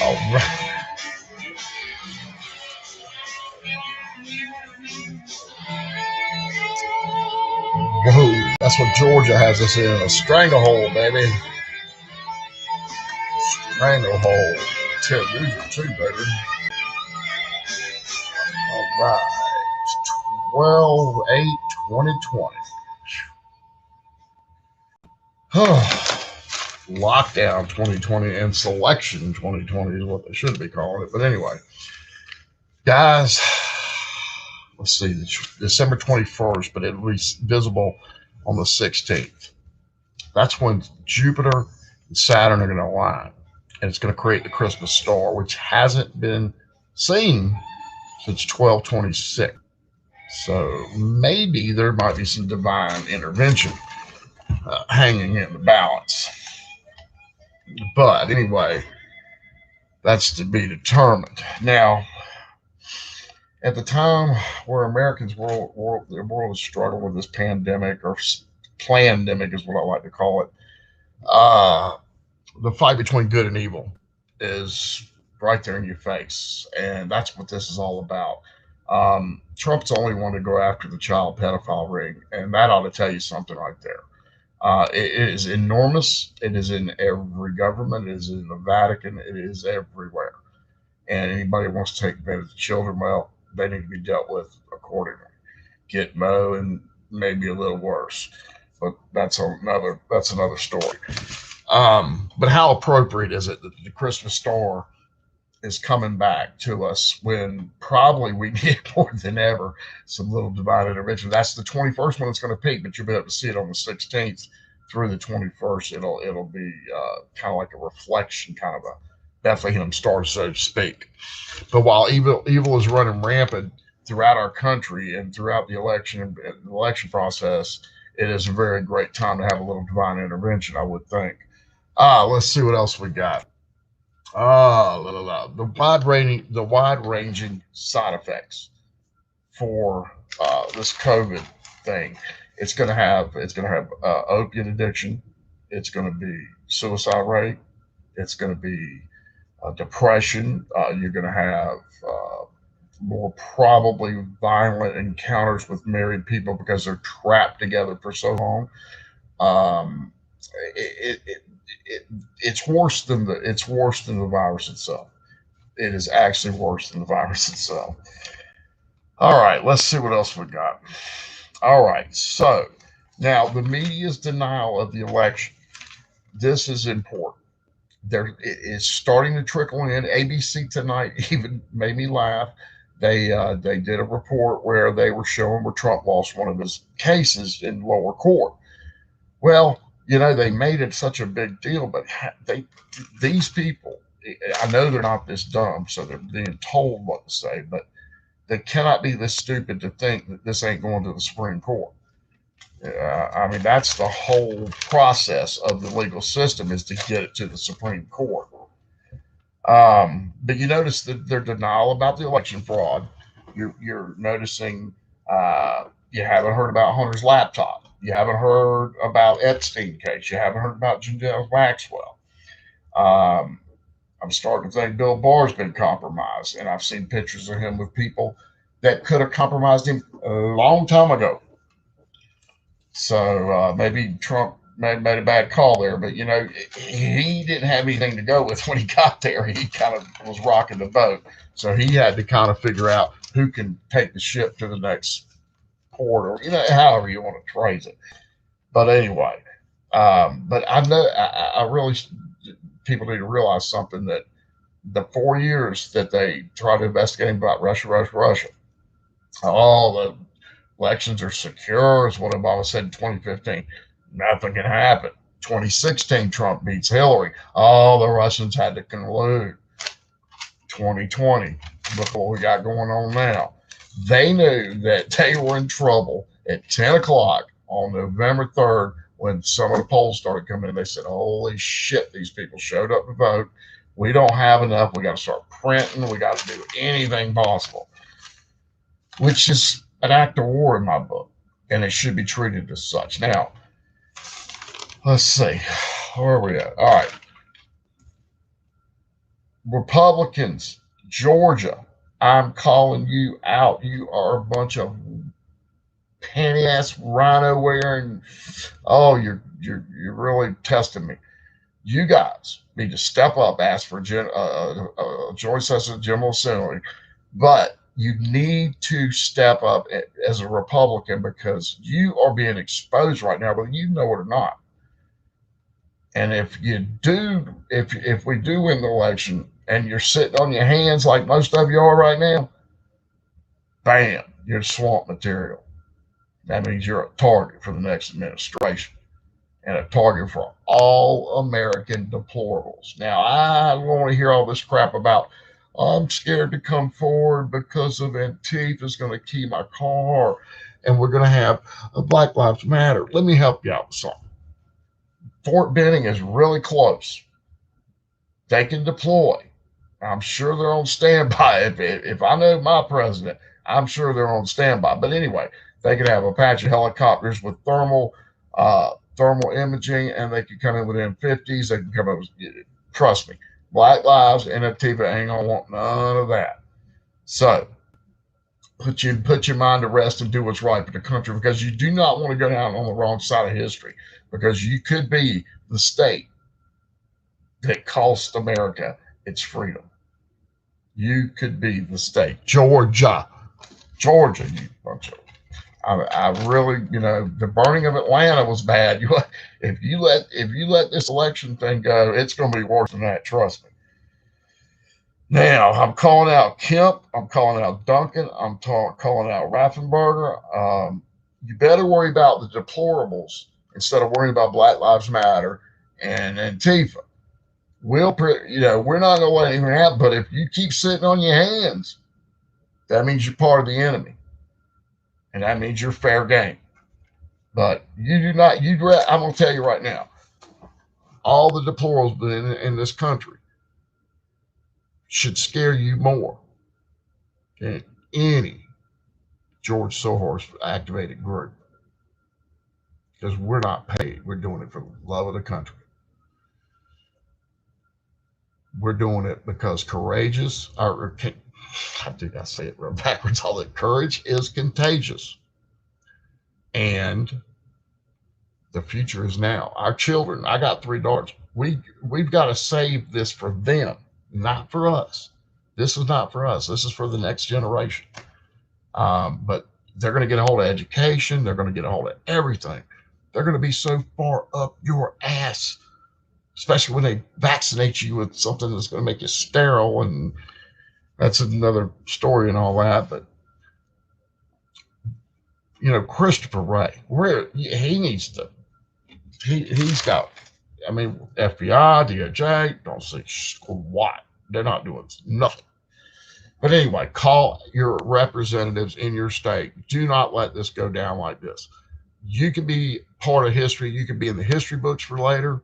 All right. Whoa, that's what Georgia has us in, a stranglehold, baby. Stranglehold. Tell you too, baby. All right. 12/8/2020. Lockdown 2020 and selection 2020 is what they should be calling it. But anyway, guys, let's see, December 21st, but it'll be visible on the 16th. That's when Jupiter and Saturn are going to align, and it's going to create the Christmas star, which hasn't been seen since 1226. So maybe there might be some divine intervention hanging in the balance. But anyway, that's to be determined. Now, at the time where Americans the world was struggling with this pandemic, or plandemic is what I like to call it, the fight between good and evil is right there in your face, and that's what this is all about. Trump's only one to go after the child pedophile ring, and that ought to tell you something right there. It is enormous. It is in every government. It is in the Vatican. It is everywhere. And anybody who wants to take advantage of children, well, they need to be dealt with accordingly. Gitmo and maybe a little worse, but that's another story. But how appropriate is it that the Christmas star is coming back to us when probably we need more than ever some little divine intervention? That's the 21st when it's going to peak, but you'll be able to see it on the 16th through the 21st. It'll be kind of like a reflection, kind of a Bethlehem star, so to speak. But while evil is running rampant throughout our country and throughout the election process, it is a very great time to have a little divine intervention, I would think. Let's see what else we got. The wide ranging side effects for this COVID thing. It's gonna have opiate addiction. It's gonna be suicide rate. It's gonna be depression. You're gonna have more probably violent encounters with married people because they're trapped together for so long. Um, it, it, it's worse than the virus itself. It is actually worse than the virus itself. All right, let's see what else we got. All right, so now the media's denial of the election. This is important. There, it is starting to trickle in. ABC tonight even made me laugh. They did a report where they were showing where Trump lost one of his cases in lower court. Well, they made it such a big deal, but they these people, I know they're not this dumb, so they're being told what to say, but they cannot be this stupid to think that this ain't going to the Supreme Court. I mean, that's the whole process of the legal system, is to get it to the Supreme Court. But you notice that their denial about the election fraud. You're noticing you haven't heard about Hunter's laptop. You haven't heard about Epstein case. You haven't heard about Janelle Maxwell. Um, I'm starting to think Bill Barr's been compromised, and I've seen pictures of him with people that could have compromised him a long time ago. So maybe Trump made a bad call there, but he didn't have anything to go with when he got there. He kind of was rocking the boat, so he had to kind of figure out who can take the ship to the next port, or however you want to phrase it. But anyway, but I know I really, people need to realize something, that the 4 years that they tried to investigate about Russia, all the elections are secure, is what Obama said in 2015. Nothing can happen. 2016, Trump beats Hillary. All the Russians had to collude. 2020, before we got going on now, they knew that they were in trouble at 10 o'clock on November 3rd when some of the polls started coming in. They said, holy shit, these people showed up to vote. We don't have enough. We got to start printing. We got to do anything possible, which is an act of war in my book, and it should be treated as such. Now, let's see. Where are we at? All right. Republicans, Georgia, I'm calling you out. You are a bunch of panty ass rhino wearing. Oh, you're really testing me. You guys need to step up, ask for joint session General Assembly, but you need to step up as a Republican because you are being exposed right now, whether you know it or not. And if you do, if we do win the election and you're sitting on your hands like most of you are right now, bam, you're swamp material. That means you're a target for the next administration and a target for all American deplorables. Now, I don't want to hear all this crap about, I'm scared to come forward because of Antifa is going to key my car and we're going to have a Black Lives Matter. Let me help you out with something. Fort Benning is really close. They can deploy. I'm sure they're on standby. If I know my president, I'm sure they're on standby. But anyway, they could have Apache helicopters with thermal imaging, and they could come in within 50s. They can come up with, trust me, Black Lives and Antifa ain't gonna want none of that. So put your mind to rest and do what's right for the country, because you do not want to go down on the wrong side of history, because you could be the state that cost America its freedom. You could be the state. Georgia, you bunch of. I really, the burning of Atlanta was bad. If you let this election thing go, it's going to be worse than that. Trust me. Now I'm calling out Kemp. I'm calling out Duncan. I'm calling out Raffensperger. You better worry about the deplorables instead of worrying about Black Lives Matter and Antifa. We're not going to let anything happen. But if you keep sitting on your hands, that means you're part of the enemy, and that means you're fair game. But you do not. I'm going to tell you right now, all the deplorables in this country should scare you more than any George Soros activated group, because we're not paid. We're doing it for the love of the country. We're doing it because courageous, I think I say it real backwards, all that courage is contagious. And the future is now. Our children, I got 3 daughters. We've got to save this for them, not for us. This is not for us. This is for the next generation. But they're going to get a hold of education. They're going to get a hold of everything. They're going to be so far up your ass, especially when they vaccinate you with something that's going to make you sterile. And that's another story and all that. But, Christopher Wray, he needs to, he's got, FBI, DOJ, don't say squat. They're not doing nothing. But anyway, call your representatives in your state. Do not let this go down like this. You can be part of history. You can be in the history books for later.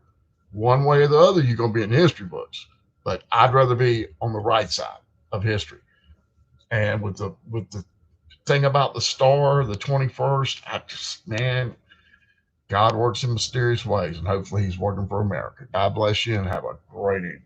One way or the other, you're going to be in the history books. But I'd rather be on the right side of history. And with the thing about the star, the 21st, God works in mysterious ways, and hopefully he's working for America. God bless you, and have a great evening.